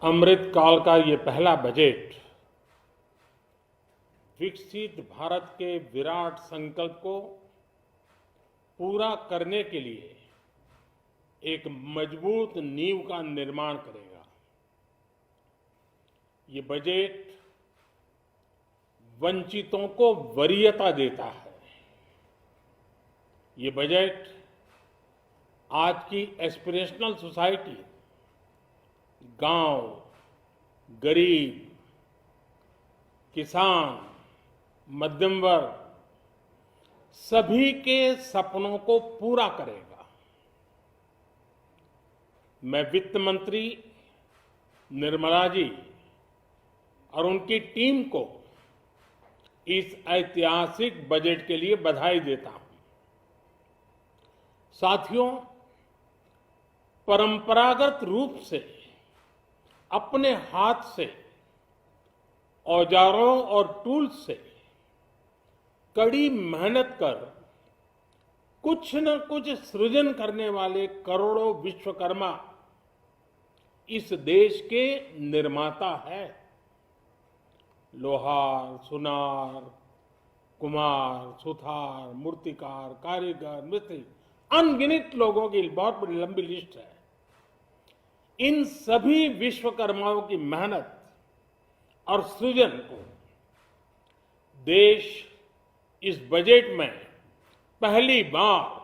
अमृत काल का ये पहला बजट विकसित भारत के विराट संकल्प को पूरा करने के लिए एक मजबूत नींव का निर्माण करेगा। ये बजट वंचितों को वरीयता देता है। ये बजट आज की एस्पिरेशनल सोसाइटी, गांव, गरीब, किसान, मध्यम वर्ग सभी के सपनों को पूरा करेगा। मैं वित्त मंत्री निर्मला जी और उनकी टीम को इस ऐतिहासिक बजट के लिए बधाई देता हूं। साथियों, परंपरागत रूप से अपने हाथ से औजारों और टूल्स से कड़ी मेहनत कर कुछ न कुछ सृजन करने वाले करोड़ों विश्वकर्मा इस देश के निर्माता है। लोहार, सुनार, कुम्हार, सुथार, मूर्तिकार, कारीगर, मिस्त्री, अनगिनत लोगों की बहुत बड़ी लंबी लिस्ट है। इन सभी विश्वकर्माओं की मेहनत और सृजन को देश इस बजट में पहली बार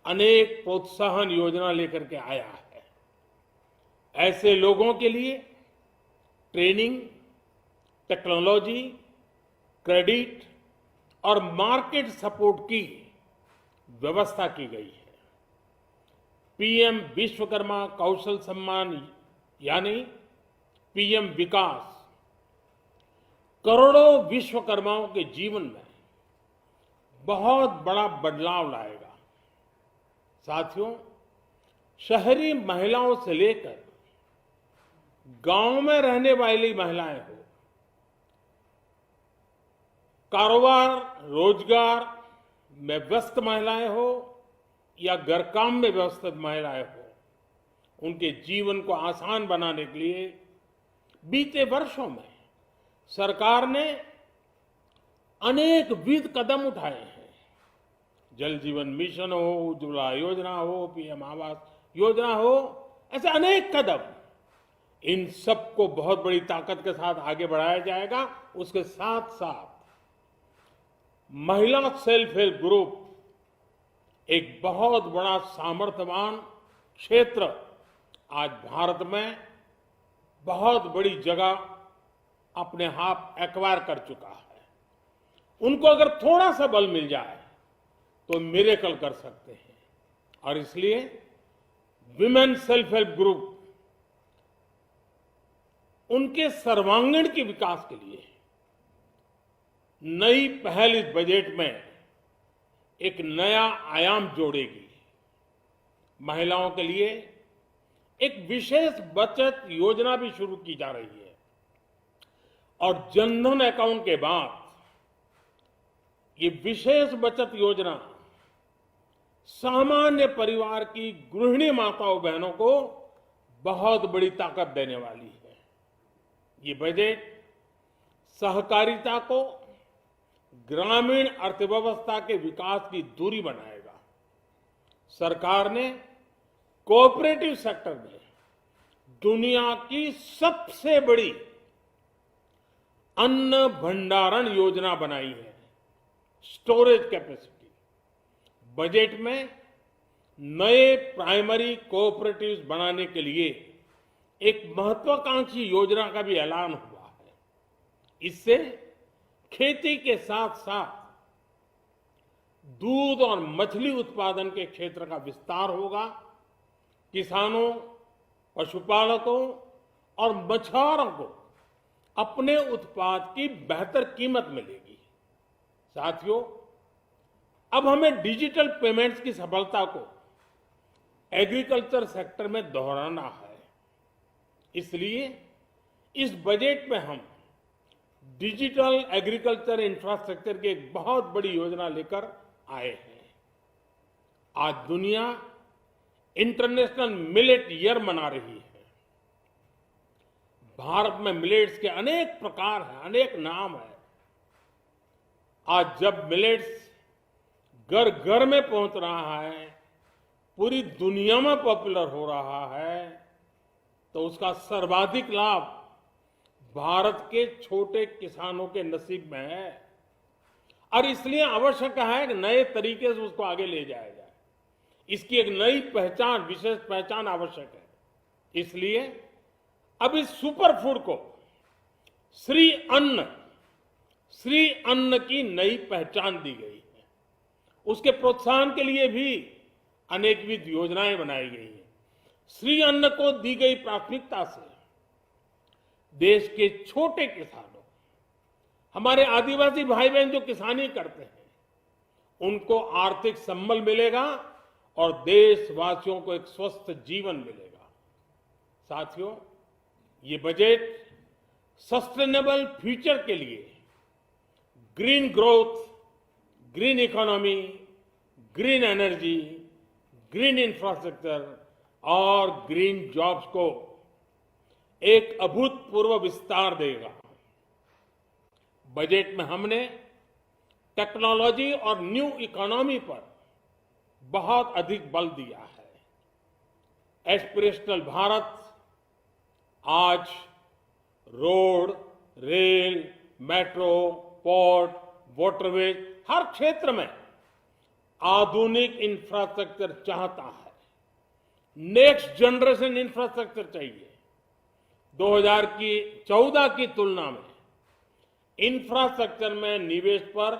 अनेक प्रोत्साहन योजना लेकर के आया है। ऐसे लोगों के लिए ट्रेनिंग, टेक्नोलॉजी, क्रेडिट और मार्केट सपोर्ट की व्यवस्था की गई है। पीएम विश्वकर्मा कौशल सम्मान यानी पीएम विकास करोड़ों विश्वकर्माओं के जीवन में बहुत बड़ा बदलाव लाएगा। साथियों, शहरी महिलाओं से लेकर गांव में रहने वाली महिलाएं हो, कारोबार रोजगार में व्यस्त महिलाएं हो या घर काम में व्यस्त महिलाएं हो, उनके जीवन को आसान बनाने के लिए बीते वर्षों में सरकार ने अनेक विध कदम उठाए हैं। जल जीवन मिशन हो, उज्ज्वला योजना हो, पीएम आवास योजना हो, ऐसे अनेक कदम। इन सबको बहुत बड़ी ताकत के साथ आगे बढ़ाया जाएगा। उसके साथ साथ महिला सेल्फ हेल्प ग्रुप एक बहुत बड़ा सामर्थ्यवान क्षेत्र आज भारत में बहुत बड़ी जगह अपने हाथ एक्वायर कर चुका है। उनको अगर थोड़ा सा बल मिल जाए तो मिरेकल कर सकते हैं। और इसलिए विमेन सेल्फ हेल्प ग्रुप उनके सर्वांगीण के विकास के लिए नई पहल इस बजट में एक नया आयाम जोड़ेगी। महिलाओं के लिए एक विशेष बचत योजना भी शुरू की जा रही है और जनधन अकाउंट के बाद ये विशेष बचत योजना सामान्य परिवार की गृहिणी माताओं बहनों को बहुत बड़ी ताकत देने वाली है। ये बजट सहकारिता को ग्रामीण अर्थव्यवस्था के विकास की धुरी बनाएगा। सरकार ने कोऑपरेटिव सेक्टर में दुनिया की सबसे बड़ी अन्न भंडारण योजना बनाई है, स्टोरेज कैपेसिटी। बजट में नए प्राइमरी कोऑपरेटिव्स बनाने के लिए एक महत्वाकांक्षी योजना का भी ऐलान हुआ है। इससे खेती के साथ साथ दूध और मछली उत्पादन के क्षेत्र का विस्तार होगा। किसानों, पशुपालकों और मछुआरों को अपने उत्पाद की बेहतर कीमत मिलेगी। साथियों, अब हमें डिजिटल पेमेंट्स की सफलता को एग्रीकल्चर सेक्टर में दोहराना है। इसलिए इस बजट में हम डिजिटल एग्रीकल्चर इंफ्रास्ट्रक्चर की एक बहुत बड़ी योजना लेकर आए हैं। आज दुनिया इंटरनेशनल मिलेट ईयर मना रही है। भारत में मिलेट्स के अनेक प्रकार हैं, अनेक नाम है। आज जब मिलेट्स घर घर में पहुंच रहा है, पूरी दुनिया में पॉपुलर हो रहा है, तो उसका सर्वाधिक लाभ भारत के छोटे किसानों के नसीब में है। और इसलिए आवश्यक है कि नए तरीके से उसको आगे ले जाया जाए। इसकी एक नई पहचान, विशेष पहचान आवश्यक है। इसलिए अब इस सुपर फूड को श्री अन्न की नई पहचान दी गई है। उसके प्रोत्साहन के लिए भी अनेकविध योजनाएं बनाई गई हैं। श्री अन्न को दी गई प्राथमिकता से देश के छोटे किसानों, हमारे आदिवासी भाई बहन जो किसानी करते हैं, उनको आर्थिक संबल मिलेगा और देशवासियों को एक स्वस्थ जीवन मिलेगा। साथियों, ये बजट सस्टेनेबल फ्यूचर के लिए green growth, green economy, green energy, green infrastructure और ग्रीन जॉब्स को एक अभूतपूर्व विस्तार देगा। बजट में हमने टेक्नोलॉजी और न्यू इकोनॉमी पर बहुत अधिक बल दिया है। एस्पिरेशनल भारत आज road, rail, metro, port, waterways, हर क्षेत्र में आधुनिक इंफ्रास्ट्रक्चर चाहता है। नेक्स्ट जनरेशन इंफ्रास्ट्रक्चर चाहिए। 2014 की तुलना में इंफ्रास्ट्रक्चर में निवेश पर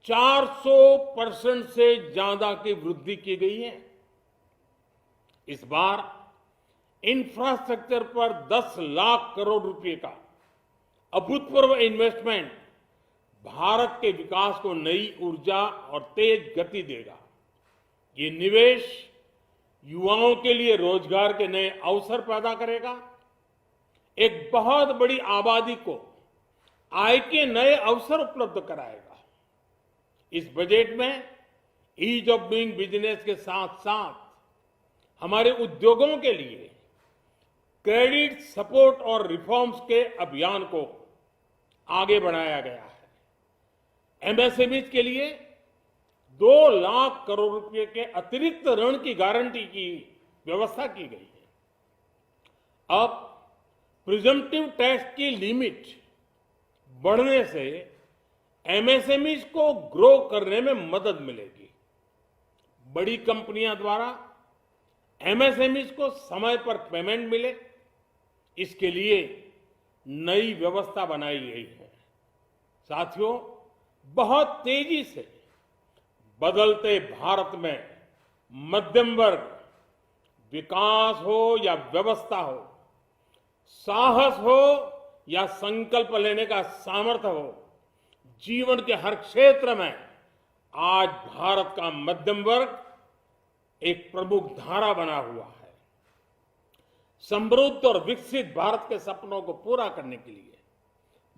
400% से ज्यादा की वृद्धि की गई है। इस बार इंफ्रास्ट्रक्चर पर 10 लाख करोड़ रुपए का अभूतपूर्व इन्वेस्टमेंट भारत के विकास को नई ऊर्जा और तेज गति देगा। ये निवेश युवाओं के लिए रोजगार के नए अवसर पैदा करेगा, एक बहुत बड़ी आबादी को आय के नए अवसर उपलब्ध कराएगा। इस बजट में ईज ऑफ डूइंग बिजनेस के साथ साथ हमारे उद्योगों के लिए क्रेडिट सपोर्ट और रिफॉर्म्स के अभियान को आगे बढ़ाया गया है। एमएसएमई के लिए 2 लाख करोड़ रुपए के अतिरिक्त ऋण की गारंटी की व्यवस्था की गई है। अब प्रिजम्पटिव टैक्स की लिमिट बढ़ने से एमएसएमई को ग्रो करने में मदद मिलेगी। बड़ी कंपनियां द्वारा एमएसएमई को समय पर पेमेंट मिले, इसके लिए नई व्यवस्था बनाई गई है। साथियों, बहुत तेजी से बदलते भारत में मध्यम वर्ग, विकास हो या व्यवस्था हो, साहस हो या संकल्प लेने का सामर्थ्य हो, जीवन के हर क्षेत्र में आज भारत का मध्यम वर्ग एक प्रमुख धारा बना हुआ है। समृद्ध और विकसित भारत के सपनों को पूरा करने के लिए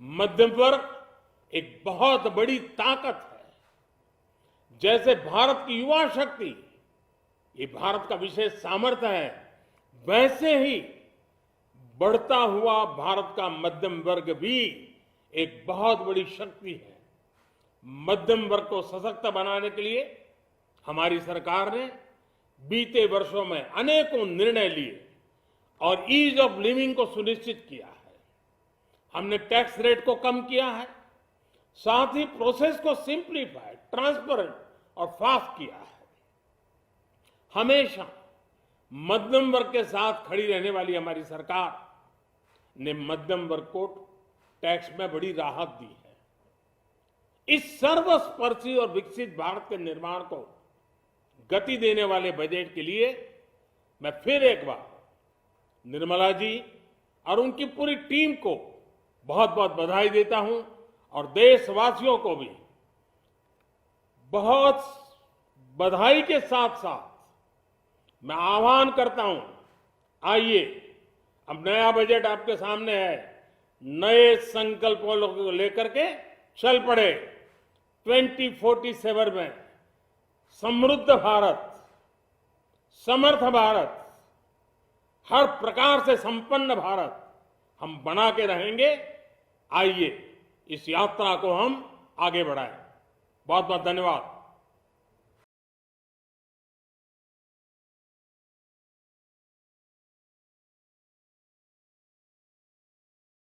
मध्यम वर्ग एक बहुत बड़ी ताकत है। जैसे भारत की युवा शक्ति ये भारत का विशेष सामर्थ्य है, वैसे ही बढ़ता हुआ भारत का मध्यम वर्ग भी एक बहुत बड़ी शक्ति है। मध्यम वर्ग को सशक्त बनाने के लिए हमारी सरकार ने बीते वर्षों में अनेकों निर्णय लिए और ईज ऑफ लिविंग को सुनिश्चित किया है। हमने टैक्स रेट को कम किया है, साथ ही प्रोसेस को सिंप्लीफाई, ट्रांसपेरेंट और फास्ट किया है। हमेशा मध्यम वर्ग के साथ खड़ी रहने वाली हमारी सरकार ने मध्यम वर्ग को टैक्स में बड़ी राहत दी है। इस सर्वस्पर्शी और विकसित भारत के निर्माण को गति देने वाले बजट के लिए मैं फिर एक बार निर्मला जी और उनकी पूरी टीम को बहुत बहुत बधाई देता हूं और देशवासियों को भी बहुत बधाई के साथ साथ मैं आह्वान करता हूं, आइए अब नया बजट आपके सामने है, नए संकल्पों को लेकर के चल पड़े। 2047 में समृद्ध भारत, समर्थ भारत, हर प्रकार से संपन्न भारत हम बना के रहेंगे। आइए इस यात्रा को हम आगे बढ़ाएं। बहुत बहुत धन्यवाद।